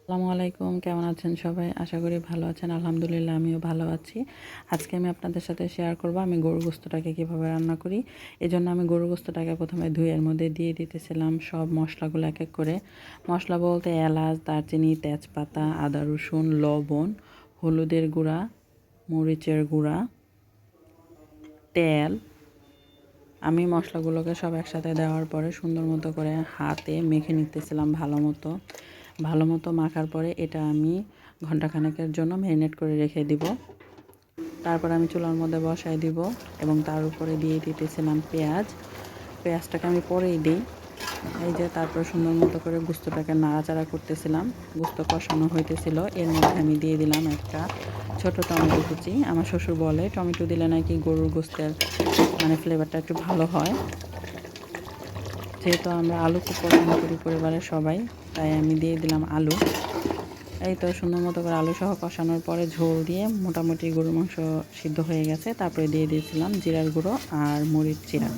আসসালামু আলাইকুম, কেমন আছেন সবাই? আশা করি ভালো আছেন। আলহামদুলিল্লাহ আমিও ভালো আছি। আজকে আমি আপনাদের সাথে শেয়ার করব আমি গরুর গোশতটাকে কীভাবে রান্না করি। এজন্য আমি গরুর গোশতটাকে প্রথমে ধুয়ে এর মধ্যে দিয়ে দিতেছিলাম সব মশলাগুলো এক এক করে। মশলা বলতে এলাচ, দারচিনি, তেজপাতা, আদা, রসুন, লবণ, হলুদের গুঁড়া, মরিচের গুঁড়া, তেল। আমি মশলাগুলোকে সব একসাথে দেওয়ার পরে সুন্দর মতো করে হাতে মেখে নিতেছিলাম ভালো মতো মাখার পরে এটা আমি ঘন্টাখানেকের জন্য ম্যারিনেট করে রেখে দিব। তারপর আমি চুলার মধ্যে বসায় দিব এবং তার উপরে দিয়ে দিতেছিলাম পেঁয়াজটাকে আমি পরেই দিই। এই যে তারপর সুন্দর মতো করে গোস্তটাকে নাড়াচাড়া করতেছিলাম। গোস্ত কষানো হইতেছিল, এর মধ্যে আমি দিয়ে দিলাম একটা ছোট টমেটো কুচি। আমার শ্বশুর বলে টমেটো দিলে নাকি গরুর গোস্তের ফ্লেভারটা একটু ভালো হয়। যেহেতু আমরা আলু খুব পছন্দ করি পরিবারের সবাই, তাই আমি দিয়ে দিলাম আলু। এই তো সুন্দর মতো করে আলু সহ কষানোর পরে ঝোল দিয়ে মোটামুটি গরুর মাংস সিদ্ধ হয়ে গেছে। তারপরে দিয়ে দিয়েছিলাম জিরার গুঁড়ো আর মরিচ চিরা।